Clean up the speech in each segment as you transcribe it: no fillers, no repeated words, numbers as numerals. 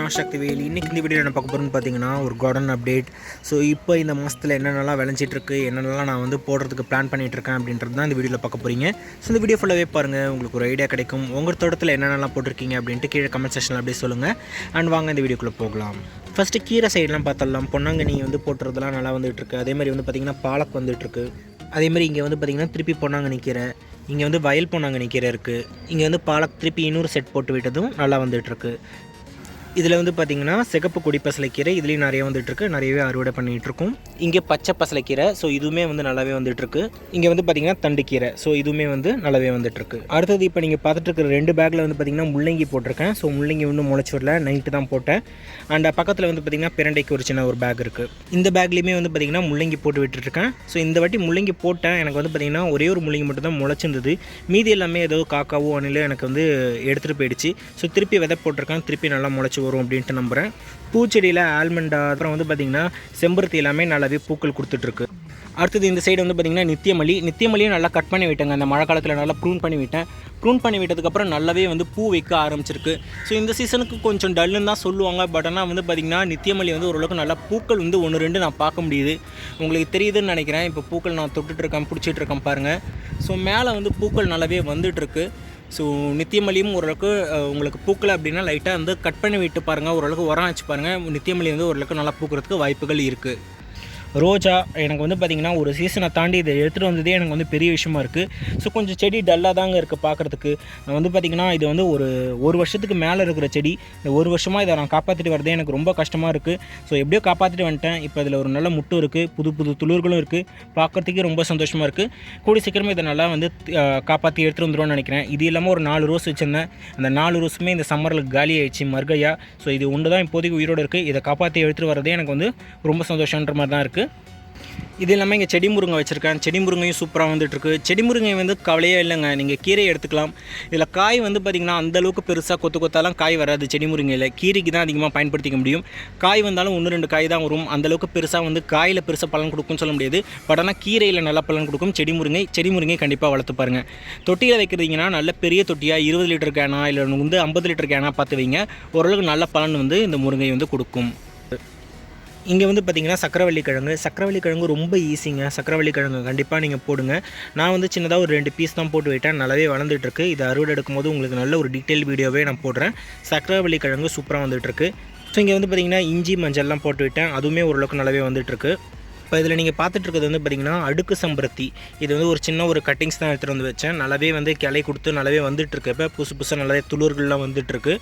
நான் Sakthivel. இன்னைக்கு இந்த வீடியோவில் என்ன பார்க்க போகிறோம்னு பார்த்தீங்கன்னா ஒரு கார்டன் அப்டேட். ஸோ இப்போ இந்த மாதத்தில் என்னென்னலாம் விளைஞ்சிட்ருக்கு, என்னென்னலாம் நான் வந்து போடுறதுக்கு பிளான் பண்ணிகிட்ருக்கேன் அப்படின்றது தான் இந்த வீடியோவில் பார்க்க போகிறீங்க. ஸோ இந்த வீடியோ ஃபுல்லாகவே பாருங்கள், உங்களுக்கு ஒரு ஐடியா கிடைக்கும். உங்கள் தோட்டத்தில் என்னென்னலாம் போட்டிருக்கீங்க அப்படின்ட்டு கீழே கமெண்ட் செக்ஷனில் அப்படியே சொல்லுங்கள். அண்ட் வாங்க இந்த வீடியோக்குள்ளே போகலாம். ஃபஸ்ட்டு கீரை சைடெலாம் பார்த்தலாம். பொன்னாங்கண்ணி வந்து போட்டுறதுலாம் நல்லா வந்துகிட்ருக்கு. அதேமாதிரி வந்து பார்த்திங்கன்னா பாலக் வந்துட்டுருக்கு. அதேமாதிரி இங்கே வந்து பார்த்திங்கன்னா திருப்பி பொன்னாங்கண்ணி கீரை, இங்கே வந்து வயல் பொன்னாங்கண்ணி கீரை இருக்குது. இங்கே வந்து பாலக் திருப்பி இன்னொரு செட் போட்டு விட்டதும் நல்லா வந்துட்டுருக்கு. இதில் வந்து பார்த்திங்கன்னா சிகப்பு கொடி பசலைக்கீரை இதுலேயும் நிறைய வந்துட்டுருக்கு, நிறையவே அறுவடை பண்ணிகிட்ருக்கும். இங்கே பச்சை பசலைக்கீரை, ஸோ இதுவுமே வந்து நல்லாவே வந்துட்டுருக்கு. இங்கே வந்து பார்த்திங்கன்னா தண்டுக்கீரை, ஸோ இதுவுமே வந்து நல்லாவே வந்துட்டுருக்கு. அடுத்தது இப்போ நீங்கள் பார்த்துட்டு இருக்கிற 2 பேக்கில் வந்து பார்த்திங்கன்னா முள்ளங்கி போட்டிருக்கேன். ஸோ முள்ளங்கி ஒன்றும் முளைச்சி வரல, நைட்டு தான் போட்டேன். அண்ட் பக்கத்தில் வந்து பார்த்திங்கன்னா பிரண்டைக்கு ஒரு சின்ன ஒரு பேக் இருக்குது. இந்த பேக்லேயுமே வந்து பார்த்திங்கன்னா முள்ளங்கி போட்டு விட்டுருக்கேன். ஸோ இந்த வாட்டி முள்ளங்கி போட்டேன். எனக்கு வந்து பார்த்திங்கன்னா ஒரே ஒரு முள்ளங்கி மட்டும் தான் முளைச்சிருந்தது. மீதி எல்லாமே ஏதோ காக்காவோ அணிலோ எனக்கு வந்து எடுத்துகிட்டு போயிடுச்சு. ஸோ திருப்பி விதை போட்டிருக்கேன், திருப்பி நல்லா முளைச்சி வரும் அப்படின்ட்டு நம்புகிறேன். பூச்செடியில் ஆல்மண்டா, அப்புறம் வந்து பார்த்திங்கன்னா செம்பருத்தி எல்லாமே நல்லாவே பூக்கள் கொடுத்துட்ருக்கு. அடுத்தது இந்த சைடு வந்து பார்த்திங்கன்னா நித்தியமல்லியும் நல்லா கட் பண்ணி விட்டேங்க. அந்த மழை காலத்தில் நல்லா ப்ரூன் பண்ணி விட்டேன். ப்ரூன் பண்ணி விட்டதுக்கப்புறம் நல்லாவே வந்து பூ வைக்க ஆரம்பிச்சிருக்கு. ஸோ இந்த சீசனுக்கு கொஞ்சம் டல்லுன்னு தான் சொல்லுவாங்க. பட் ஆனால் வந்து பார்த்திங்கன்னா நித்தியமல்லி வந்து ஓரளவுக்கு நல்லா பூக்கள் வந்து 1-2 நான் பார்க்க முடியுது. உங்களுக்கு தெரியுதுன்னு நினைக்கிறேன். இப்போ பூக்கள் நான் தொட்டுட்ருக்கேன், பிடிச்சிட்ருக்கேன் பாருங்கள். ஸோ மேலே வந்து பூக்கள் நல்லாவே வந்துட்டுருக்கு. ஸோ நித்தியமல்லியும் ஓரளவுக்கு உங்களுக்கு பூக்களை அப்படின்னா லைட்டாக வந்து கட் பண்ணி விட்டு பாருங்கள், ஓரளவுக்கு உரம் வச்சு பாருங்கள். நித்தியமல்லி வந்து ஓரளவுக்கு நல்லா பூக்கிறதுக்கு வாய்ப்புகள் இருக்குது. ரோஜா எனக்கு வந்து பார்த்திங்கன்னா ஒரு சீசனை தாண்டி இதை எடுத்துகிட்டு வந்ததே எனக்கு வந்து பெரிய விஷயமா இருக்குது. ஸோ கொஞ்சம் செடி டல்லாக தாங்க இருக்குது பார்க்குறதுக்கு. நான் வந்து பார்த்திங்கன்னா இது வந்து ஒரு வருஷத்துக்கு மேலே இருக்கிற செடி. இந்த ஒரு வருஷமாக இதை நான் காப்பாற்றிட்டு வரதே எனக்கு ரொம்ப கஷ்டமாக இருக்குது. ஸோ எப்படியோ காப்பாற்றிட்டு வந்துட்டேன். இப்போ இதில் ஒரு நல்ல முட்டும் இருக்குது, புது துளிர்களும் இருக்குது. பார்க்குறதுக்கே ரொம்ப சந்தோஷமாக இருக்குது. கூடி சீக்கிரமாக இதை நல்லா வந்து காப்பாற்றி எடுத்துகிட்டு வந்துடுவோம்னு நினைக்கிறேன். இது இல்லாமல் ஒரு 4 ரோஸ் வச்சுருந்தேன். அந்த 4 ரோஸுமே இந்த சம்மரில் காலி ஆயிடுச்சு, மர்கையா. ஸோ இது ஒன்று தான் இப்போதைக்கு உயிரோடு இருக்குது. இதை காப்பாற்றி எடுத்துகிட்டு வரதே எனக்கு வந்து ரொம்ப சந்தோஷன்ற மாதிரி தான் இருக்குது. இது இல்லாமல் இங்கே செடி முருங்கை வச்சுருக்கேன். செடி முருங்கையும் சூப்பராக வந்துட்டுருக்கு. செடி முருங்கை வந்து கவலையே இல்லைங்க, நீங்கள் கீரையை எடுத்துக்கலாம். இதில் காய் வந்து பார்த்திங்கன்னா அந்தளவுக்கு பெருசாக கொத்தாலாம் காய் வராது. செடி முருங்கையில் கீரைக்கு தான் அதிகமாக பயன்படுத்திக்க முடியும். காய் வந்தாலும் 1-2 காய் தான் வரும். அந்தளவுக்கு பெருசாக வந்து காயில் பெருசாக பலன் கொடுக்கும்னு சொல்ல முடியாது. பட் ஆனால் கீரையில் நல்லா பலன் கொடுக்கும் செடி முருங்கை கண்டிப்பாக வளர்த்து பாருங்கள். தொட்டியில் வைக்கிறீங்கன்னா நல்ல பெரிய தொட்டியாக 20 லிட்டர் கேனா இல்லை வந்து 50 லிட்டர் கேனா பார்த்து வைங்க. ஓரளவுக்கு நல்ல பலன் வந்து இந்த முருங்கை வந்து கொடுக்கும். இங்கே வந்து பார்த்திங்கன்னா சக்கரவள்ளி கிழங்கு ரொம்ப ஈஸிங்க. சக்கரவள்ளி கிழங்கு கண்டிப்பாக நீங்கள் போடுங்க. நான் வந்து சின்னதாக ஒரு 2 பீஸ் தான் போட்டு விட்டேன். நல்லாவே வளர்ந்துட்டுருக்கு. இது அறுவடை எடுக்கும்போது உங்களுக்கு நல்ல ஒரு டீட்டெயில் வீடியோவே நான் போடுறேன். சக்கரவள்ளி கிழங்கு சூப்பராக வந்துட்டுருக்கு. ஸோ இங்கே வந்து பார்த்திங்கன்னா இஞ்சி மஞ்சள்லாம் போட்டு விட்டேன். அதுவுமே ஓரளவுக்கு நல்லாவே வந்துட்டுருக்கு. இப்போ இதில் நீங்கள் பார்த்துட்ருக்கிறது வந்து பார்த்திங்கன்னா அடுக்கு செம்பருத்தி. இது வந்து ஒரு சின்ன ஒரு கட்டிங்ஸ் தான் எடுத்துகிட்டு வந்து வச்சேன். நல்லாவே வந்து கிளை கொடுத்து நல்லாவே வந்துட்டுருக்கு. இப்போ புதுசாக நல்லாவே துளிர்கள்லாம் வந்துட்டுருக்கு.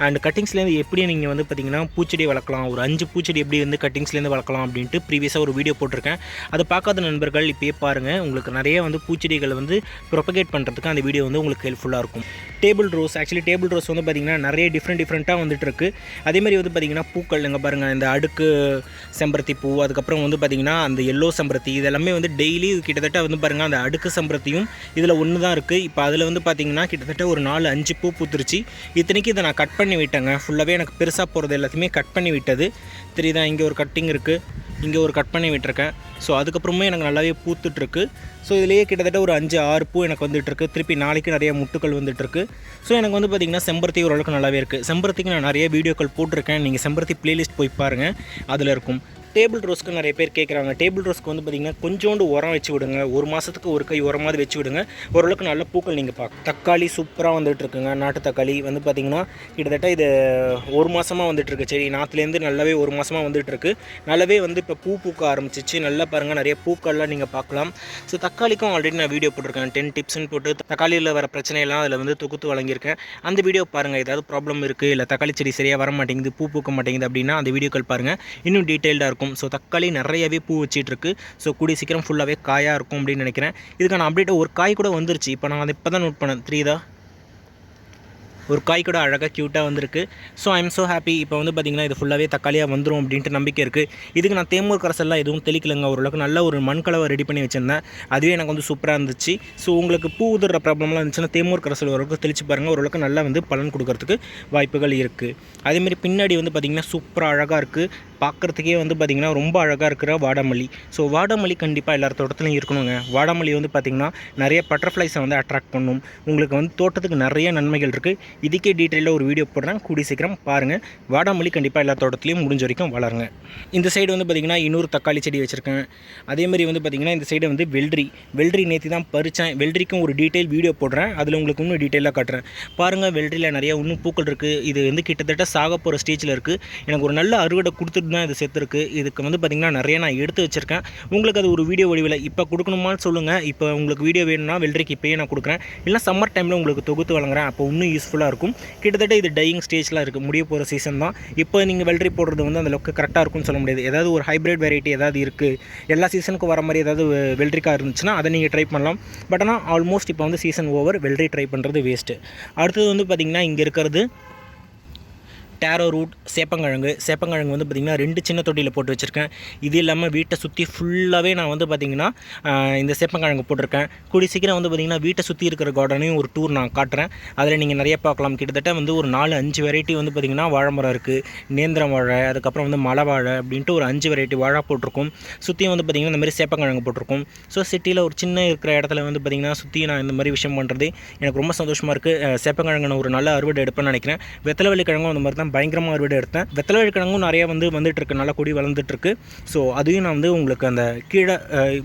அண்ட் கட்டிங்ஸ்லேருந்து எப்படி நீங்கள் வந்து பார்த்திங்கன்னா பூச்செடி வளர்க்கலாம், ஒரு 5 பூச்செடி எப்படி வந்து கட்டிங்ஸ்லேருந்து வளர்க்கலாம் அப்படின்ட்டு ப்ரீவியஸாக ஒரு வீடியோ போட்டிருக்கேன். அதை பார்க்காத நண்பர்கள் இப்போயே பாருங்கள். உங்களுக்கு நிறைய வந்து பூச்செடிகளை வந்து ப்ரொபகேட் பண்ணுறதுக்கு அந்த வீடியோ வந்து உங்களுக்கு ஹெல்ப்ஃபுல்லாக இருக்கும். டேபிள் ரோஸ் வந்து பார்த்திங்கன்னா நிறைய டிஃப்ரெண்ட்டாக வந்துட்டுருக்கு. அதேமாதிரி வந்து பார்த்திங்கன்னா பூக்கள் இங்கே பாருங்கள், இந்த அடுக்கு செம்பருத்தி பூ, அதுக்கப்புறம் வந்து பார்த்திங்கன்னா அந்த எல்லோ செம்பருத்தி, இதெல்லாமே வந்து டெய்லி கிட்டத்தட்ட வந்து பாருங்கள் அந்த அடுக்கு செம்பருத்தியும் இதில் ஒன்று தான் இருக்குது. இப்போ அதில் வந்து பார்த்திங்கன்னா கிட்டத்தட்ட ஒரு 4-5 பூ பூத்துருச்சு. இத்தனைக்கு இதை நான் கட் பண்ணி விட்டேங்க. ஃபுல்லாகவே எனக்கு பெருசாக போகிறது எல்லாத்தையுமே கட் பண்ணி விட்டது தெரியுதா. இங்கே ஒரு கட்டிங் இருக்குது, இங்கே ஒரு கட் பண்ணி விட்டுருக்கேன். ஸோ அதுக்கப்புறமே எனக்கு நல்லாவே பூத்துட்ருக்கு. ஸோ இதிலேயே கிட்டத்தட்ட ஒரு 5-6 பூ எனக்கு வந்துட்டுருக்கு. திருப்பி நாளைக்கு நிறைய முட்டுக்கள் வந்துட்டுருக்கு. ஸோ எனக்கு வந்து பார்த்திங்கன்னா செம்பருத்தி ஓரளவுக்கு நல்லாவே இருக்குது. செம்பருத்திக்கு நான் நிறைய வீடியோக்கள் போட்டிருக்கேன். நீங்கள் செம்பருத்தி ப்ளேலிஸ்ட் போய் பாருங்கள், அதில் இருக்கும். டேபிள் ரோஸ்க்கு நிறைய பேர் கேட்குறாங்க. டேபிள் ரோஸ்க்கு வந்து பார்த்திங்கன்னா கொஞ்சோண்டு உரம் வச்சு விடுங்க. ஒரு மாதத்துக்கு ஒரு கை உரமாவது வச்சு விடுங்க. ஓரளவுக்கு நல்ல பூக்கள் நீங்கள் பார்க்க. தக்காளி சூப்பராக வந்துட்டுருக்குங்க. நாட்டு தக்காளி வந்து பார்த்திங்கன்னா கிட்டத்தட்ட இது 1 மாதமாக வந்துட்டுருக்கு. சரி, நாற்றுலேருந்து நல்லாவே 1 மாதமாக வந்துட்டுருக்கு. நல்லாவே வந்து இப்போ பூக்க ஆரம்பிச்சிச்சு. நல்லா பாருங்கள், நிறைய பூக்கள்லாம் நீங்கள் பார்க்கலாம். ஸோ தக்காளிக்கும் ஆல்ரெடி நான் வீடியோ போட்டிருக்கேன். 10 டிப்ஸ்ன்னு போட்டு தக்காளியில் வர பிரச்சனையெல்லாம் அதில் வந்து தொகுத்து வழங்கியிருக்கேன். அந்த வீடியோ பாருங்கள். ஏதாவது ப்ராப்ளம் இருக்குது, இல்லை தக்காளி செடி சரியாக வர மாட்டேங்குது, பூக்க மாட்டேங்குது அப்படின்னா அந்த வீடியோக்கள் பாருங்கள், இன்னும் டீட்டெயில்டாக இருக்கும். ஸோ தக்காளி நிறையவே பூ வச்சிட்ருக்கு. ஸோ கூடிய சீக்கிரம் ஃபுல்லாகவே காயாக இருக்கும் அப்படின்னு நினைக்கிறேன். இதுக்கான அப்டேட் ஒரு காய் கூட வந்துருச்சு. இப்போ நான் அதை இப்போ தான் நோட் பண்ணேன். தெரியுதா, ஒரு காய் கூட அழகாக க்யூட்டாக வந்திருக்கு. So I am so happy. இப்போ வந்து பார்த்திங்கன்னா இது ஃபுல்லாகவே தக்காளியாக வந்துடும் அப்படின்ட்டு நம்பிக்கை இருக்குது. இதுக்கு நான் தேமூர் கரைசல்லாம் எதுவும் தெளிக்கலைங்க. ஓரளவுக்கு நல்ல ஒரு மண்கலவை ரெடி பண்ணி வச்சுருந்தேன். அதுவே எனக்கு வந்து சூப்பராக இருந்துச்சு. ஸோ உங்களுக்கு பூ உதிர ப்ராப்ளம்லாம் இருந்துச்சுன்னா தேமூர் கரைசல் ஓரளவுக்கு தெளிச்சு பாருங்கள். ஓரளவுக்கு நல்லா வந்து பலன் கொடுக்கறதுக்கு வாய்ப்புகள் இருக்குது. அதேமாதிரி பின்னாடி வந்து பார்த்திங்கன்னா சூப்பராக அழகாக இருக்குது. பார்க்குறதுக்கே வந்து பார்த்திங்கன்னா ரொம்ப அழகாக இருக்கிற வாடாமல்லி. ஸோ வாடாமல்லி கண்டிப்பாக எல்லார் தோட்டத்துலையும் இருக்கணுங்க. வாடாமல்லி வந்து பார்த்திங்கன்னா நிறைய பட்டர்ஃப்ளைஸை வந்து அட்ராக்ட் பண்ணும். உங்களுக்கு வந்து தோட்டத்துக்கு நிறைய நன்மைகள் இருக்குது. இதுக்கே டீட்டெயிலாக ஒரு வீடியோ போடுறேன், கூடி சீக்கிரம் பாருங்கள். வாடாமல்லி கண்டிப்பாக எல்லா தோட்டத்துலையும் முடிஞ்ச வரைக்கும் வளருங்க. இந்த சைடு வந்து பார்த்திங்கன்னா இன்னொரு தக்காளி செடி வச்சுருக்கேன். அதேமாதிரி வந்து பார்த்திங்கன்னா இந்த சைடு வந்து வெள்ளரி நேற்று தான் பறித்தேன். வெள்ளரிக்கும் ஒரு டீட்டெயில் வீடியோ போடுறேன், அதில் உங்களுக்கு இன்னும் டீட்டெயிலாக காட்டுறேன். பாருங்கள், வெள்ளரியில் நிறையா இன்னும் பூக்கள் இருக்குது. இது வந்து கிட்டத்தட்ட சாக போகிற ஸ்டேஜில் இருக்குது. எனக்கு ஒரு நல்ல அறுவடை கொடுத்துட்டு தான் இது செத்துருக்கு. இதுக்கு வந்து பார்த்திங்கன்னா நிறைய நான் எடுத்து வச்சுருக்கேன். உங்களுக்கு அது ஒரு வீடியோ வடிவில் இப்போ கொடுக்கணுமான்னு சொல்லுங்கள். இப்போ உங்களுக்கு வீடியோ வேணும்னா வெள்ளரிக்கு இப்போயே நான் கொடுக்குறேன், இல்லை சம்மர் டைமில் உங்களுக்கு தொகுத்து வழங்குறேன். அப்போ இன்னும் யூஸ்ஃபுல்லாக இருக்கும். கிட்டத்தட்ட இது டையிங் ஸ்டேஜில் இருக்குது, முடிய போகிற சீசன் தான். இப்போ நீங்கள் வெள்ளரி போடுறது வந்து அந்த அளவுக்கு கரெக்டாக இருக்கும்னு சொல்ல முடியாது. ஏதாவது ஒரு ஹைப்ரிட் வெரைட்டி ஏதாவது இருக்குது, எல்லா சீசனுக்கும் வர மாதிரி ஏதாவது வெள்ளரிக்காய் இருந்துச்சுன்னா அதை நீங்கள் ட்ரை பண்ணலாம். பட் ஆனால் ஆல்மோஸ்ட் இப்போ வந்து சீசன் ஓவர், வெள்ளரி ட்ரை பண்ணுறது வேஸ்ட்டு. அடுத்தது வந்து பார்த்திங்கன்னா இங்கே இருக்கிறது டேரோ ரூட், சேப்பங்கிழங்கு வந்து பார்த்திங்கன்னா 2 சின்ன தொட்டியில் போட்டு வச்சுருக்கேன். இது இல்லாமல் வீட்டை சுற்றி ஃபுல்லாகவே நான் வந்து பார்த்திங்கன்னா இந்த சேப்பங்கிழங்கு போட்டிருக்கேன். கூடி சீக்கிரம் வந்து பார்த்திங்கன்னா வீட்டை சுற்றி இருக்கிற கார்டனையும் ஒரு டூர் நான் காட்டுறேன். அதில் நீங்கள் நிறைய பார்க்கலாம். கிட்டத்தட்ட வந்து ஒரு 4-5 வெரைட்டி வந்து பார்த்திங்கன்னா வாழை மரம் இருக்குது. நேந்திரம் வாழை, அதுக்கப்புறம் வந்து மலை வாழை அப்படின்ட்டு ஒரு 5 வெரைட்டி வாழை போட்டிருக்கோம். சுற்றியும் வந்து பார்த்திங்கன்னா இந்த மாதிரி சேப்பங்கிழங்கு போட்டிருக்கோம். ஸோ சிட்டியில் ஒரு சின்ன இருக்கிற இடத்துல வந்து பார்த்திங்கன்னா சுற்றி நான் இந்த மாதிரி விஷயம் பண்ணுறது எனக்கு ரொம்ப சந்தோஷமாக இருக்குது. சேப்பங்கிழங்கு ஒரு நல்ல அறுவடை எடுப்பேன்னு நினைக்கிறேன். வெத்தலை கிழங்கும் அந்த மாதிரி தான் பயங்கரமாக அறுவடை எடுத்தேன். வெத்தலை கிழங்கும் நிறையா வந்துட்டு இருக்கு, நல்லா கொடி வளர்ந்துட்டுருக்கு. ஸோ அதையும் நான் வந்து உங்களுக்கு அந்த கீழே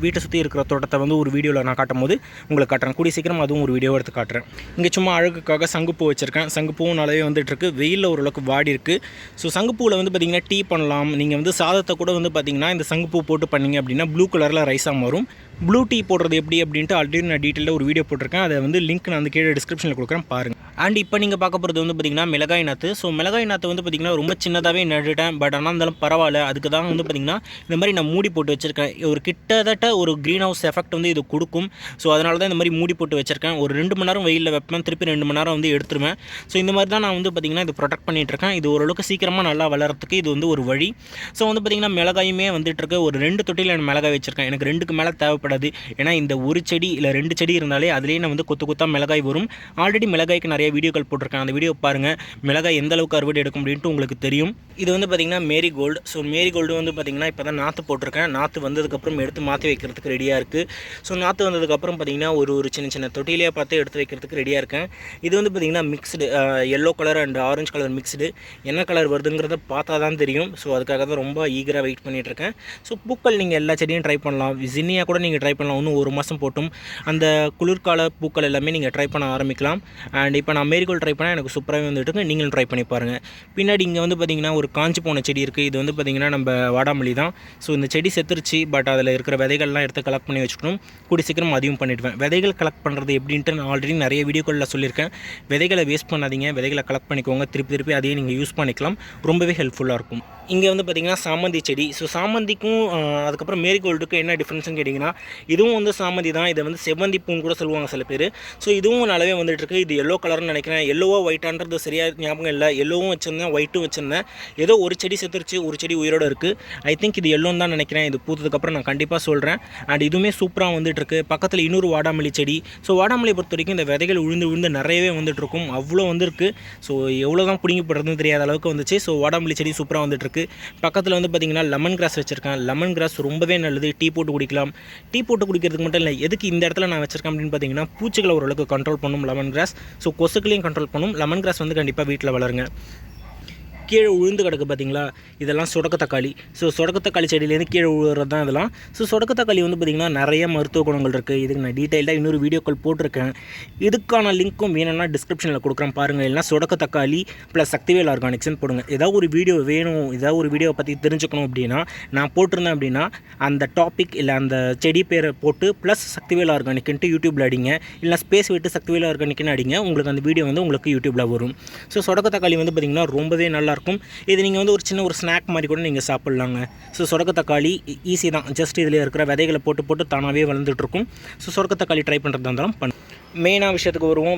வீட்டை சுற்றி இருக்கிற தோட்டத்தை வந்து ஒரு வீடியோவில் நான் காட்டும் போது உங்களுக்கு காட்டுறேன். கூடிய சீக்கிரம் அதுவும் ஒரு வீடியோ எடுத்து காட்டுறேன். இங்கே சும்மா அழகுக்காக சங்குப்பூ வச்சுருக்கேன். சங்குப்பூவும் நல்லாவே வந்துட்டுருக்கு. வெயிலில் ஓரளவுக்கு வாடி இருக்குது. ஸோ சங்குப்பூவில் வந்து பார்த்திங்கன்னா டீ பண்ணலாம். நீங்கள் வந்து சாதத்தை கூட வந்து பார்த்திங்கன்னா இந்த சங்குப்பூ போட்டு பண்ணிங்க அப்படின்னா ப்ளூ கலரில் ரைஸாக மாறும். ப்ளூ டீ போடுறது எப்படி அப்படின்ட்டு ஆல்ரெடி நான் டீட்டெயிலாக ஒரு வீடியோ போட்டிருக்கேன். அதை வந்து லிங்க் நான் வந்து கீழே டிஸ்கிரிப்ஷனில் கொடுக்குறேன், பாருங்கள். அண்ட் இப்போ நீங்கள் பார்க்க போகிறது வந்து பார்த்திங்கன்னா மிளகாய் நாற்று. ஸோ மிளகாய் நாற்று வந்து பார்த்திங்கன்னா ரொம்ப சின்னதாகவே நட்டுட்டேன். பட் ஆனால் இருந்தாலும் பரவாயில்ல. அதுக்கு தான் வந்து பார்த்திங்கன்னா இந்த மாதிரி நான் மூடி போட்டு வச்சுருக்கேன். ஒரு கிட்டத்தட்ட ஒரு க்ரீன் ஹவுஸ் எஃபெக்ட் வந்து இது கொடுக்கும். ஸோ அதனால தான் இந்த மாதிரி மூடி போட்டு வச்சுருக்கேன். ஒரு 2 மணி நேரம் வெயிலில் வைப்பேன், திருப்பி 2 மணி நேரம் வந்து எடுத்துருவேன். ஸோ இந்த மாதிரி தான் நான் வந்து பார்த்திங்கன்னா இது ப்ரொடெக்ட் பண்ணிகிட்ருக்கேன். இது ஓரளவுக்கு சீக்கிரமாக நல்லா வளர்கிறதுக்கு இது வந்து ஒரு வழி. ஸோ வந்து பார்த்திங்கன்னா மிளகாயுமே வந்துட்டுருக்கு. ஒரு 2 தொட்டியில் நான் மிளகாய் வச்சுருக்கேன். எனக்கு 2க்கு மேலே தேவைப்படாது. ஏன்னா இந்த ஒரு செடி இல்லை 2 செடி இருந்தாலே அதுலேயே நான் வந்து கொத்தாக மிளகாய் வரும். ஆல்ரெடி மிளகாய்க்கு நிறைய வீடியோக்கள் போட்டிருக்கேன். அந்த வீடியோ பாருங்கள், மிளகாய் எந்த அளவுக்கு அறுவடை எடுக்கும் அப்படின்ட்டு உங்களுக்கு தெரியும். இது வந்து பார்த்திங்கன்னா மேரிகோல்டு. ஸோ மேரிகோல்டு வந்து பார்த்திங்கன்னா இப்போ தான் நாற்று போட்டிருக்கேன். நாற்று வந்ததுக்கப்புறம் எடுத்து மாற்றி வைக்கிறதுக்கு ரெடியாக இருக்குது. ஸோ நாற்று வந்ததுக்கப்புறம் பார்த்திங்கன்னா ஒரு சின்ன தொட்டிலே பார்த்து எடுத்து வைக்கிறதுக்கு ரெடியாக இருக்கேன். இது வந்து பார்த்திங்கன்னா mixed yellow colour and orange colour mixed. என்ன கலர் வருதுங்கிறத பார்த்தா தான் தெரியும். ஸோ அதுக்காக தான் ரொம்ப ஈகராக வெயிட் பண்ணிகிட்ருக்கேன். ஸோ பூக்கள் நீங்கள் எல்லா செடியும் ட்ரை பண்ணலாம். ஜின்னியாக கூட நீங்கள் ட்ரை பண்ணலாம். இன்னும் 1 மாதம் போட்டும் அந்த குளிர்கால பூக்கள் எல்லாமே நீங்கள் ட்ரை பண்ண ஆரம்பிக்கலாம். அண்ட் இப்போ நான் மேரிகோல்டு ட்ரை பண்ணால் எனக்கு சூப்பராகவே வந்துட்டு நீங்களும் ட்ரை பண்ணி பாருங்கள். பின்னாடி இங்கே வந்து பார்த்திங்கன்னா ஒரு காஞ்சி போன செடி இருக்குது. இது வந்து பார்த்திங்கன்னா நம்ம வாடாமல்லி தான். ஸோ இந்த செடி செத்துருச்சு. பட் அதில் இருக்கிற விதைகள்லாம் எடுத்து கலெக்ட் பண்ணி வச்சுக்கணும். கூடி சீக்கிரம் அதையும் பண்ணிவிடுவேன். விதைகள் கலெக்ட் பண்ணுறது எப்படின்ட்டு நான் ஆல்ரெடி நிறைய வீடியோக்களில் சொல்லியிருக்கேன். விதைகளை வேஸ்ட் பண்ணாதீங்க, விதைகளை கலெக்ட் பண்ணிக்கோங்க. திருப்பி அதையே நீங்கள் யூஸ் பண்ணிக்கலாம். ரொம்பவே ஹெல்ப்ஃபுல்லாக இருக்கும். இங்கே வந்து பார்த்திங்கன்னா சாமந்தி செடி. ஸோ சாமந்திக்கும் அதுக்கப்புறம் மேரிகோல்டுக்கும் என்ன டிஃப்ரென்ஸ்னு கேட்டிங்கன்னா, இதுவும் வந்து சாமந்தி தான். இதை வந்து செவ்வந்தி பூன்னு கூட சொல்லுவாங்க சில பேர். ஸோ இதுவும் நல்லாவே வந்துட்டுருக்கு. இது எல்லோ கலர்னு நினைக்கிறேன். எல்லோவா ஒயிட்டான்றது சரியாக ஞாபகம் இல்லை. எல்லோவும் வச்சுருந்தேன், ஒயிட்டும் வச்சுருந்தேன். ஏதோ ஒரு செடி செத்துருச்சு, ஒரு செடி உயிரோடு இருக்குது. ஐ திங்க் இது எல்லோன்னு தான் நினைக்கிறேன். இது பூத்ததுக்கப்புறம் நான் கண்டிப்பாக சொல்கிறேன். அண்ட் இதுவுமே சூப்பராக வந்துட்டுருக்கு. பக்கத்தில் இன்னொரு வாடாமல்லி செடி. ஸோ வாடாமல்லியை பொறுத்த வரைக்கும் இந்த விதைகள் விழுந்து நிறையவே வந்துட்டுருக்கும். அவ்வளோ வந்துருக்கு. ஸோ எவ்வளோ தான் பிடிங்கி போடுறதுன்னு தெரியாத அளவுக்கு வந்துச்சு. ஸோ வாடாமல்லி செடி சூப்பராக வந்துட்டுருக்கு. பக்கத்தில் வந்து பார்த்திங்கன்னா லெமன் கிராஸ் வச்சுருக்கேன். லெமன் கிராஸ் ரொம்பவே நல்லது. டீ போட்டு குடிக்கலாம். டீ போட்டு குடிக்கிறதுக்கு மட்டும் இல்லை, எதுக்கு இந்த இடத்துல நான் வச்சுருக்கேன் அப்படின்னு பார்த்தீங்கன்னா, பூச்சிகளை ஓரளவுக்கு கண்ட்ரோல் பண்ணும் லெமன் கிராஸ். ஸோ கொசுக்களையும் கண்ட்ரோல் பண்ணும். லெமன் கிராஸ் வந்து கண்டிப்பாக வீட்டில் வளருங்க. கீழே உழுந்து கிடக்கு பார்த்தீங்களா, இதெல்லாம் சொடக்கு தக்காளி. ஸோ சொடக்கு தக்காளி செடியிலேருந்து கீழே உழுறது தான் இதெல்லாம். ஸோ சொடக்கு தக்காளி வந்து பார்த்திங்கன்னா நிறைய மருத்துவ குணங்கள் இருக்குது. இதுக்கு நான் டீட்டெயிலாக இன்னொரு வீடியோக்கள் போட்டிருக்கேன். இதுக்கான லிங்க்கும் வேணும்னா டிஸ்கிரிப்ஷனில் கொடுக்குறேன், பாருங்கள். இல்லைனா சொடக்கு தக்காளி ப்ளஸ் சக்திவேல் ஆர்கானிக்ஸ்னு போடுங்க. ஏதாவது ஒரு வீடியோ வேணும், ஏதாவது ஒரு வீடியோவை பற்றி தெரிஞ்சுக்கணும் அப்படின்னா நான் போட்டிருந்தேன் அப்படின்னா அந்த டாபிக் இல்லை அந்த செடி பேரை போட்டு ப்ளஸ் சக்திவேல் ஆர்கானிக்ன்ட்டு யூடியூப்பில் அடிங்க. இல்லை ஸ்பேஸ் விட்டு சக்திவேல் ஆர்கானிக்னு அடிங்க. உங்களுக்கு அந்த வீடியோ வந்து உங்களுக்கு யூடியூப்பில் வரும். ஸோ சொடக்கு தக்காளி வந்து பார்த்திங்கன்னா ரொம்பவே நல்லாயிருக்கும். இது நீங்கள் வந்து ஒரு சின்ன ஒரு ஸ்நாக் மாதிரி கூட நீங்கள் சாப்பிட்லாங்க. ஸோ சொடக்கு தக்காளி ஈஸி தான். ஜஸ்ட் இதில் இருக்கிற விதைகளை போட்டு தானாகவே வளர்ந்துட்டுருக்கும். ஸோ சொடக்கு தக்காளி ட்ரை பண்ணுறதா இருந்தாலும் மெயினாக விஷயத்துக்கு வருவோம்.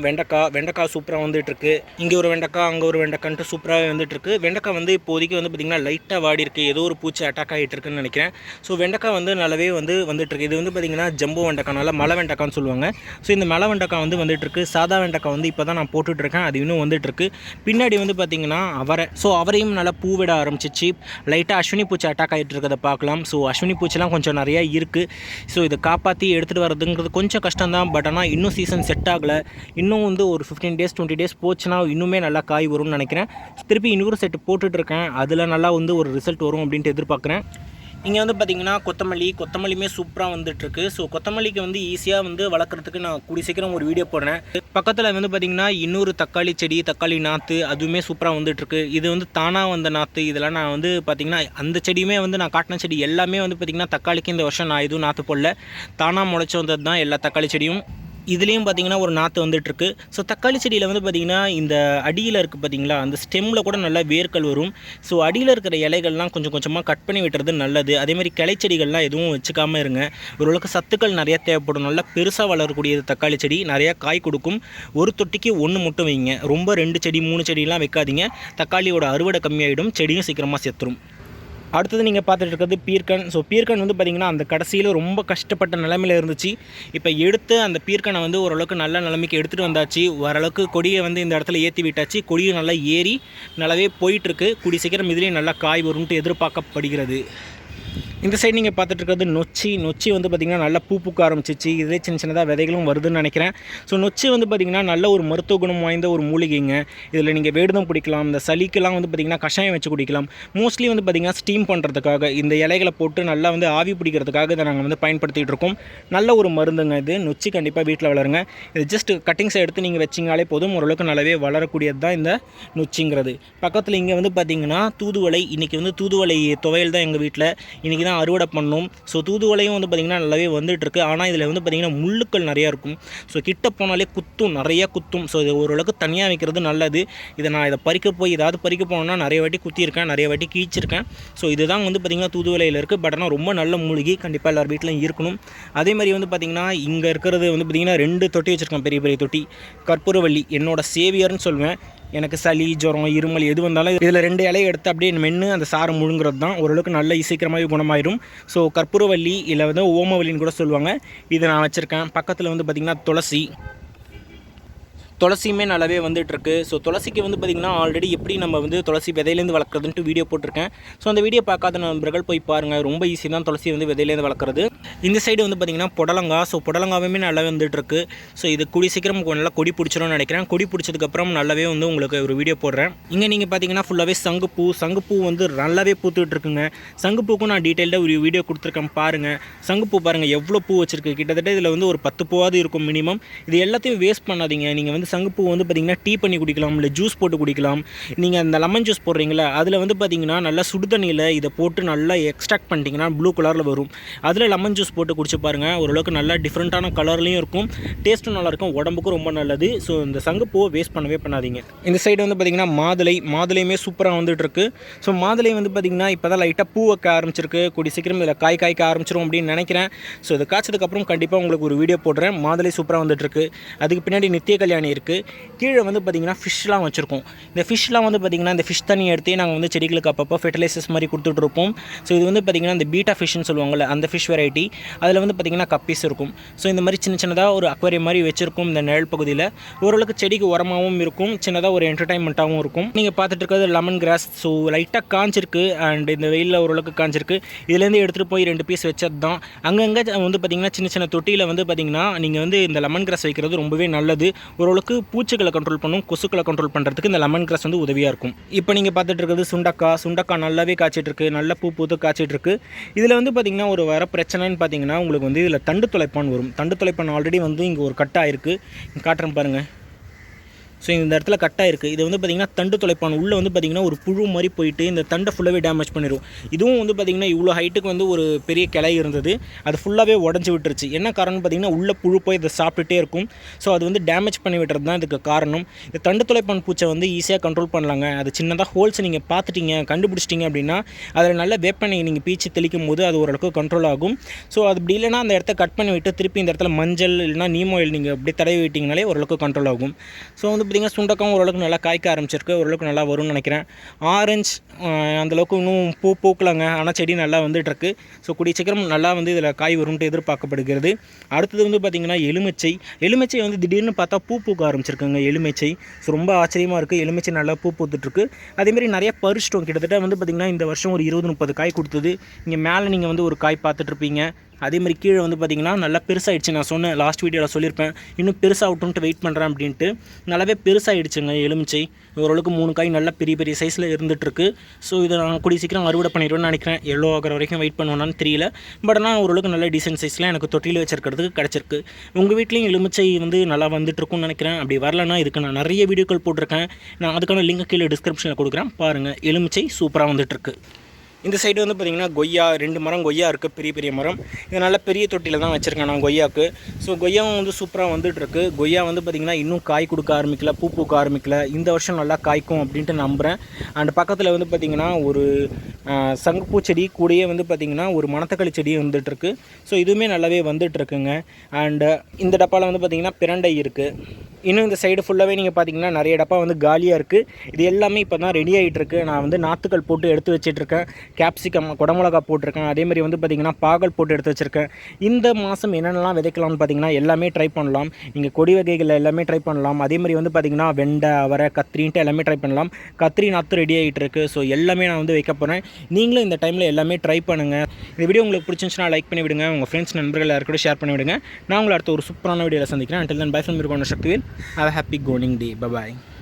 வெண்டைக்காய் சூப்பராக வந்துட்டுருக்கு. இங்கே ஒரு வெண்டைக்காய், அங்கே ஒரு வெண்டைக்கான்ட்டு சூப்பராகவே வந்துட்டுருக்கு. வெண்டைக்காய் வந்து இப்போதைக்கு வந்து பார்த்திங்கன்னா லைட்டாக வாடி இருக்குது. ஏதோ ஒரு பூச்சி அட்டாக் ஆகிட்டு இருக்குன்னு நினைக்கிறேன். ஸோ வெண்டைக்காய் வந்து நல்லாவே வந்துட்டுருக்கு. இது வந்து பார்த்திங்கன்னா ஜம்போ வெண்டைக்காய், நல்லா மலை வெண்டைக்கான்னு சொல்லுவாங்க. ஸோ இந்த மலை வெண்டைக்காய் வந்து வந்துட்டுருக்கு. சாதா வெண்டைக்காய் வந்து இப்போ தான் நான் போட்டுட்ருக்கேன். அது இன்னும் வந்துட்டுருக்கு. பின்னாடி வந்து பார்த்திங்கன்னா அவரையும் நல்லா பூவிட ஆரம்பிச்சிச்சு. லைட்டாக அஸ்வினி பூச்சி அட்டாக் ஆகிட்டு இருக்கிறத பார்க்கலாம். ஸோ அஸ்வினி பூச்சிலாம் கொஞ்சம் நிறையா இருக்குது. ஸோ இதை காப்பாற்றி எடுத்துகிட்டு வரதுங்கிறது கொஞ்சம் கஷ்டம் தான். பட் ஆனால் இன்னும் சீசன் செட் ஆகலை. இன்னும் வந்து ஒரு 15 days 20 days போச்சுன்னா இன்னுமே நல்லா காய் வரும்னு நினைக்கிறேன். திருப்பி இன்னொரு செட்டு போட்டுட்ருக்கேன். அதில் நல்லா வந்து ஒரு ரிசல்ட் வரும் அப்படின்ட்டு எதிர்பார்க்குறேன். இங்கே வந்து பார்த்திங்கன்னா கொத்தமல்லியுமே சூப்பராக வந்துட்டுருக்கு. ஸோ கொத்தமல்லிக்கு வந்து ஈஸியாக வந்து வளர்க்குறதுக்கு நான் கூடிய சீக்கிரம் ஒரு வீடியோ போடுறேன். பக்கத்தில் வந்து பார்த்திங்கன்னா இன்னொரு தக்காளி செடி, தக்காளி நாற்று, அதுவுமே சூப்பராக வந்துட்டுருக்கு. இது வந்து தானாக வந்த நாற்று. இதெல்லாம் நான் வந்து பார்த்திங்கன்னா அந்த செடியுமே வந்து நான் காட்டின செடி எல்லாமே வந்து பார்த்திங்கன்னா தக்காளிக்கு இந்த வருஷம் நான் எதுவும் நாற்று போடல. தானாக முளைச்சி வந்தது தான் எல்லா தக்காளி செடியும். இதுலேயும் பார்த்திங்கன்னா ஒரு நாற்று வந்துட்டுருக்கு. ஸோ தக்காளி செடியில் வந்து பார்த்திங்கன்னா இந்த அடியில் இருக்குது பார்த்திங்களா, அந்த ஸ்டெம்மில் கூட நல்லா வேர்கள் வரும். ஸோ அடியில் இருக்கிற இலைகள்லாம் கொஞ்சம் கொஞ்சமாக கட் பண்ணி விட்டுறது நல்லது. அதேமாதிரி கிளைச்செடிகள்லாம் எதுவும் வச்சுக்காமல் இருங்க. ஓரளவுக்கு சத்துக்கள் நிறையா தேவைப்படும். நல்லா பெருசாக வளரக்கூடியது தக்காளி செடி. நிறையா காய் கொடுக்கும். ஒரு தொட்டிக்கு 1 மட்டும் வைங்க. ரொம்ப 2 செடி 3 செடிலாம் வைக்காதீங்க. தக்காளியோட அறுவடை கம்மியாகிடும். செடியும் சீக்கிரமாக செத்துரும். அடுத்தது நீங்கள் பார்த்துட்டு இருக்கிறது பீர்க்கன். ஸோ பீர்க்கன் வந்து பார்த்திங்கன்னா அந்த கடைசியில் ரொம்ப கஷ்டப்பட்ட நிலைமையில் இருந்துச்சு. இப்போ எடுத்து அந்த பீர்க்கனை வந்து ஓரளவுக்கு நல்ல நிலைமைக்கு எடுத்துகிட்டு வந்தாச்சு. ஓரளவுக்கு கொடியை வந்து இந்த இடத்துல ஏற்றி விட்டாச்சு. கொடியும் நல்லா ஏறி நல்லாவே போயிட்டுருக்கு. கூடிய சீக்கிரம் இதுலேயும் நல்லா காய் வரும்ன்ட்டு எதிர்பார்க்கப்படுகிறது. இந்த சைடு நீங்கள் பார்த்துட்டு இருக்கிறது நொச்சி வந்து பார்த்திங்கன்னா நல்லா பூ பூக்க ஆரம்பிச்சிச்சு. இதே சின்னதாக விதைகளும் வருதுன்னு நினைக்கிறேன். ஸோ நொச்சி வந்து பார்த்திங்கன்னா நல்ல ஒரு மருத்துவ குணம் வாய்ந்த ஒரு மூலிகைங்க. இதில் நீங்கள் வேடுதம் பிடிக்கலாம். இந்த சளிக்கெல்லாம் வந்து பார்த்திங்கன்னா கஷாயம் வச்சு குடிக்கலாம். மோஸ்ட்லி வந்து பார்த்திங்கன்னா ஸ்டீம் பண்ணுறதுக்காக இந்த இலைகளை போட்டு நல்லா வந்து ஆவி பிடிக்கிறதுக்காக இதை நாங்கள் வந்து பயன்படுத்திகிட்டு இருக்கோம். நல்ல ஒரு மருந்துங்க இது. நொச்சி கண்டிப்பாக வீட்டில் வளருங்க. இது ஜஸ்ட் கட்டிங்ஸை எடுத்து நீங்கள் வச்சிங்கனாலே போதும். ஓரளவுக்கு நல்லாவே வளரக்கூடியது தான் இந்த நொச்சிங்கிறது. பக்கத்தில் இங்கே வந்து பார்த்திங்கன்னா தூதுவளை. இன்றைக்கி வந்து தூதுவளை துவையல் தான் எங்கள் வீட்டில் இன்றைக்கி தான் அறுவடை பண்ணோம். ஸோ தூதுவளையும் வந்து பார்த்திங்கன்னா நல்லாவே வந்துட்டுருக்கு. ஆனால் இதில் வந்து பார்த்திங்கன்னா முள்ளுக்கள் நிறையா இருக்கும். ஸோ கிட்ட போனாலே நிறையா குத்தும். ஸோ இது ஓரளவுக்கு தனியாக வைக்கிறது நல்லது. இதை பறிக்க போனோம்னா நிறைய வாட்டி குத்தியிருக்கேன், நிறைய வாட்டி கீழ்ச்சிருக்கேன். ஸோ இதுதான் வந்து பார்த்திங்கன்னா தூதுவளையில் இருக்குது. பட் ஆனால் ரொம்ப நல்ல மூலிகை. கண்டிப்பாக எல்லார் வீட்டிலையும் இருக்கணும். அதே மாதிரி வந்து பார்த்திங்கன்னா இங்கே இருக்கிறது வந்து பார்த்திங்கன்னா 2 தொட்டி வச்சுருக்கேன். பெரிய பெரிய தொட்டி. கற்பூரவள்ளி என்னோட சேவியர்னு சொல்லுவேன். எனக்கு சளி, ஜுரம், இருமல் எது வந்தாலும் இதில் 2 இலையை எடுத்து அப்படியே மென்று அந்த சாரை முழுங்கிறது தான். ஓரளவுக்கு நல்ல சீக்கிரமாகவே குணமாயிரும். ஸோ கற்பூரவள்ளி இல்லை வந்து ஓமவல்லின்னு கூட சொல்லுவாங்க. இதை நான் வச்சுருக்கேன். பக்கத்தில் வந்து பார்த்திங்கன்னா துளசியுமே நல்லாவே வந்துட்டுருக்கு. ஸோ துளசிக்கு வந்து பார்த்திங்கன்னா ஆல்ரெடி எப்படி நம்ம வந்து துளசி விதையிலேருந்து வளர்க்குறதுன்ட்டு வீடியோ போட்டிருக்கேன். ஸோ அந்த வீடியோ பார்க்காத நண்பர்கள் போய் பாருங்கள். ரொம்ப ஈஸி தான் துளசி வந்து விதையிலேருந்து வளர்க்குறது. இந்த சைடு வந்து பார்த்திங்கன்னா புடலங்காய். ஸோ புடலங்காவுமே நல்லாவே வந்துட்டுருக்கு. ஸோ இது கூடி சீக்கிரம் நல்லா கொடி பிடிச்சிரும்னு நினைக்கிறேன். கொடி பிடிச்சதுக்கப்புறம் நல்லாவே வந்து உங்களுக்கு ஒரு வீடியோ போடுறேன். இங்கே நீங்கள் பார்த்திங்கன்னா ஃபுல்லாகவே சங்குப்பூ வந்து நல்லாவே பூத்துட்ருக்குங்க. சங்குப்பூக்கும் நான் டீட்டெயில்டாக ஒரு வீடியோ கொடுத்துருக்கேன் பாருங்கள். சங்குப்பூ பாருங்கள் எவ்வளோ பூ வச்சுருக்கு. கிட்டத்தட்ட இதில் வந்து ஒரு 10 பூவாவது இருக்கும் மினிமம். இது எல்லாத்தையும் வேஸ்ட் பண்ணாதீங்க. நீங்கள் வந்து சங்குப்பூ வந்து பார்த்திங்கன்னா டீ பண்ணி குடிக்கலாம், இல்லை ஜூஸ் போட்டு குடிக்கலாம். நீங்கள் அந்த லெமன் ஜூஸ் போடுறீங்களா, அதில் வந்து பார்த்திங்கன்னா நல்லா சுடுதண்ணியில் இதை போட்டு நல்லா எக்ஸ்ட்ராக்ட் பண்ணிட்டீங்கன்னா ப்ளூ கலரில் வரும். அதில் லெமன் ஜூஸ் போட்டு குடிச்சு பாருங்கள். ஓரளவுக்கு நல்லா டிஃப்ரெண்ட்டான கலர்லையும் இருக்கும். டேஸ்ட்டும் நல்லாயிருக்கும். உடம்புக்கும் ரொம்ப நல்லது. ஸோ இந்த சங்குப்பூவை வேஸ்ட் பண்ணவே பண்ணாதீங்க. இந்த சைடு வந்து பார்த்திங்கன்னா மாதுளையுமே சூப்பராக வந்துட்டுருக்கு. ஸோ மாதுளை வந்து பார்த்திங்கன்னா இப்போ தான் லைட்டாக பூ வைக்க ஆரம்பிச்சிருக்கு. கூடி சீக்கிரம் இதில் காய்க்க ஆரம்பிச்சிரும் அப்படின்னு நினைக்கிறேன். ஸோ இதை காய்ச்சதுக்கப்புறம் கண்டிப்பாக உங்களுக்கு ஒரு வீடியோ போடுறேன். மாதுளை சூப்பராக வந்துட்டுருக்கு. அதுக்கு பின்னாடி நித்திய கல்யாணி இருக்குது. கீழே வந்து பார்த்திங்கன்னா ஃபிஷ்லாம் வச்சுருக்கோம். இந்த ஃபிஷ்லாம் வந்து பார்த்திங்கன்னா இந்த ஃபிஷ் தண்ணி எடுத்து நாங்கள் வந்து செடிகளுக்கு அப்பப்போ ஃபெர்டிலைசர்ஸ் மாதிரி கொடுத்துட்ருப்போம். ஸோ இது வந்து பார்த்திங்கன்னா இந்த பீட்டா ஃபிஷ்னு சொல்லுவாங்கள்ல, அந்த ஃபிஷ் வெரைட்டி. அதில் வந்து பார்த்திங்கன்னா கப்பீஸ் இருக்கும். ஸோ இந்த மாதிரி சின்னதாக ஒரு அக்வேரியம் மாதிரி வச்சுருக்கும் இந்த நிழல் பகுதியில். ஓரளவுக்கு செடிக்கு உரமாகவும் இருக்கும், சின்னதாக ஒரு என்டர்டைன்மெண்ட்டாகவும் இருக்கும். நீங்கள் பார்த்துட்டு இருக்கிறது லெமன் கிராஸ். ஸோ லைட்டாக காஞ்சிருக்கு அண்ட் இந்த வெயிலில் ஓரளவுக்கு காஞ்சிருக்கு. இதுலேருந்து எடுத்துகிட்டு போய் 2 பீஸ் வச்சது தான். அங்கங்கே வந்து பார்த்திங்கன்னா சின்ன தொட்டியில் வந்து பார்த்திங்கன்னா நீங்கள் வந்து இந்த லெமன் கிராஸ் வைக்கிறது ரொம்பவே நல்லது. ஓரளவுக்கு பூச்சிகளை கண்ட்ரோல் பண்ணும், கொசுக்களை கண்ட்ரோல் பண்ணுறதுக்கு இந்த லெமன் கிராஸ் வந்து உதவியாக இருக்கும். இப்போ நீங்கள் பார்த்துட்டு இருக்கிறது சுண்டக்காய் நல்லாவே காய்ச்சிட்ருக்கு. நல்ல பூத்து காய்ச்சிட்ருக்கு. இதில் வந்து பார்த்திங்கன்னா ஒரு வர பிரச்சனைன்னு பார்த்திங்கன்னா உங்களுக்கு வந்து இதில் தண்டு துளைப்பான் வரும். தண்டு துளைப்பான் ஆல்ரெடி வந்து இங்கே ஒரு கட்டாக இருக்குது. காட்டுறேன் பாருங்கள். ஸோ இந்த இடத்துல கட்டாக இருக்குது. இது வந்து பார்த்திங்கன்னா தண்டு துளைப்பான் உள்ளே வந்து பார்த்திங்கன்னா ஒரு புழு மாதிரி போயிட்டு இந்த தண்டை ஃபுல்லாகவே டேமேஜ் பண்ணிடும். இதுவும் வந்து பார்த்திங்கன்னா இவ்வளோ ஹைட்டுக்கு வந்து ஒரு பெரிய கிளை இருந்தது, அது ஃபுல்லாகவே உடஞ்சி விட்டுருச்சு. என்ன காரணம் பார்த்திங்கன்னா உள்ளே புழு போய் இதை சாப்பிட்டுட்டே இருக்கும். ஸோ அது வந்து டேமேஜ் பண்ணி விட்டுறது தான் இதுக்கு காரணம். இந்த தண்டு துளைப்பான் பூச்சை வந்து ஈஸியாக கண்ட்ரோல் பண்ணலாங்க. அது சின்னதாக ஹோல்ஸ் நீங்கள் பார்த்துட்டீங்க, கண்டுபிடிச்சிட்டிங்க அப்படின்னா அதில் நல்ல வேப்பெண்ணெய் நீங்கள் பீச்சு தெளிக்கும் போது அது ஓரளவுக்கு கண்ட்ரோல் ஆகும். ஸோ அது அப்படி இல்லைனா அந்த இடத்த கட் பண்ணி விட்டு திருப்பி இந்த இடத்துல மஞ்சள் இல்லைனா நீம் ஆயில் நீங்கள் அப்படியே தடவி விட்டிங்கனாலே ஓரளவுக்கு கண்ட்ரோல் ஆகும். ஸோ வந்து பார்த்திங்கன்னா சுண்டக்காவும் ஓரளவுக்கு நல்லா காய்க்க ஆரம்பிச்சிருக்கு, ஓரளவுக்கு நல்லா வரும்னு நினைக்கிறேன். ஆரஞ்சு அந்தளவுக்கு இன்னும் பூக்கலாங்க, ஆனால் செடி நல்லா வந்துட்டுருக்கு. ஸோ கூடிய சீக்கிரம் நல்லா வந்து இதில் காய் வரும்ட்டு எதிர்பார்க்கப்படுகிறது. அடுத்தது வந்து பார்த்திங்கன்னா எலுமிச்சை வந்து திடீர்னு பார்த்தா பூக்க ஆரம்பிச்சிருக்குங்க எலுமிச்சை. ஸோ ரொம்ப ஆச்சரியமாக இருக்குது, எலுமிச்சை நல்லா பூத்துட்ருக்கு. அதேமாதிரி நிறைய பறிச்சிட்டோம். கிட்டத்தட்ட வந்து பார்த்திங்கன்னா இந்த வருஷம் ஒரு 20-30 காய் கொடுத்தது. இங்கே மேலே நீங்கள் வந்து ஒரு காய் பார்த்துட்ருப்பீங்க. அதேமாதிரி கீழே வந்து பார்த்திங்கன்னா நல்லா பெருசாகிடுச்சு. நான் சொன்னேன் லாஸ்ட் வீடியோவில் சொல்லியிருப்பேன், இன்னும் பெருசாகட்டும்ட்டு வெயிட் பண்ணுறேன் அப்படின்ட்டு. நல்லாவே பெருசாகிடுச்சுங்க எலுமிச்சை. ஓரளவுக்கு 3 காய் நல்லா பெரிய பெரிய சைஸில் இருந்துகிட்ருக்கு. ஸோ இதை நான் கூடிய சீக்கிரம் அறுவடை பண்ணிடுவேன்னு நினைக்கிறேன். எல்லோ ஆகிற வரைக்கும் வெயிட் பண்ணுவேன்னு தெரியல. பட் ஆனால் ஓரளவுக்கு நல்ல டீசென்ட் சைஸில் எனக்கு தொட்டியில் வச்சிருக்கிறதுக்கு கிடச்சிருக்கு. உங்கள் வீட்லேயும் எலுமிச்சை வந்து நல்லா வந்துட்டுருக்குன்னு நினைக்கிறேன். அப்படி வரலன்னா இதுக்கு நான் நிறைய வீடியோக்கள் போட்டிருக்கேன். நான் அதுக்கான லிங்க் கீழே டிஸ்கிரிப்ஷனில் கொடுக்குறேன், பாருங்கள். எலுமிச்சை சூப்பராக வந்துட்டுருக்கு. இந்த சைடு வந்து பார்த்திங்கன்னா கொய்யா 2 மரம் கொய்யா இருக்குது, பெரிய பெரிய மரம். இது நல்ல பெரிய தொட்டியில் தான் வச்சுருக்கேன் நான் கொய்யாவுக்கு. ஸோ கொய்யாவும் வந்து சூப்பராக வந்துட்டுருக்கு. கொய்யா வந்து பார்த்திங்கன்னா இன்னும் காய் கொடுக்க ஆரம்பிக்கல, பூக்க ஆரம்பிக்கல. இந்த வருஷம் நல்லா காய்க்கும் அப்படின்ட்டு நம்புகிறேன். அண்ட் பக்கத்தில் வந்து பார்த்திங்கன்னா ஒரு சங்குப்பூ செடி கூடயே வந்து பார்த்திங்கன்னா ஒரு மணத்தக்காளி செடி வந்துட்டுருக்கு. ஸோ இதுவுமே நல்லாவே வந்துட்டுருக்குங்க. அண்டு இந்த டப்பாவில் வந்து பார்த்திங்கன்னா பிரண்டை இருக்குது. இன்னும் இந்த சைடு ஃபுல்லாகவே நீங்கள் பார்த்திங்கன்னா நிறைய டப்பா வந்து காலியாக இருக்குது. இது எல்லாமே இப்போ தான் ரெடி ஆகிட்டுருக்கு. நான் வந்து நாற்றுக்கள் போட்டு எடுத்து வச்சிட்ருக்கேன். கேப்சிகம், குடமிளகா போட்டிருக்கேன். அதேமாதிரி வந்து பார்த்திங்கன்னா பாகல் போட்டு எடுத்து வச்சுருக்கேன். இந்த மாதம் என்னென்னலாம் விதைக்கலாம்னு பார்த்திங்கன்னா எல்லாமே ட்ரை பண்ணலாம். நீங்கள் கொடி வகைகள் எல்லாமே ட்ரை பண்ணலாம். அதேமாதிரி வந்து பார்த்திங்கன்னா வெண்டை, அவரை, கத்திரின்ட்டு எல்லாமே ட்ரை பண்ணலாம். கத்திரி நாற்று ரெடி ஆகிட்டுருக்கு. ஸோ எல்லாமே நான் வந்து வைக்க போகிறேன். நீங்களும் இந்த டைமில் எல்லாமே ட்ரை பண்ணுங்கள். இந்த வீடியோ உங்களுக்கு பிடிச்சிருந்துச்சுன்னா லைக் பண்ணி விடுங்க. உங்கள் ஃப்ரெண்ட்ஸ் நண்பர்கள் யாருக்கூட ஷேர் பண்ணி விடுங்க. நான் உங்களை அடுத்த ஒரு சூப்பரான வீடியோவில் சந்திக்கிறேன். Until then, bye from Sakthivel. Have a happy going day. Bye bye.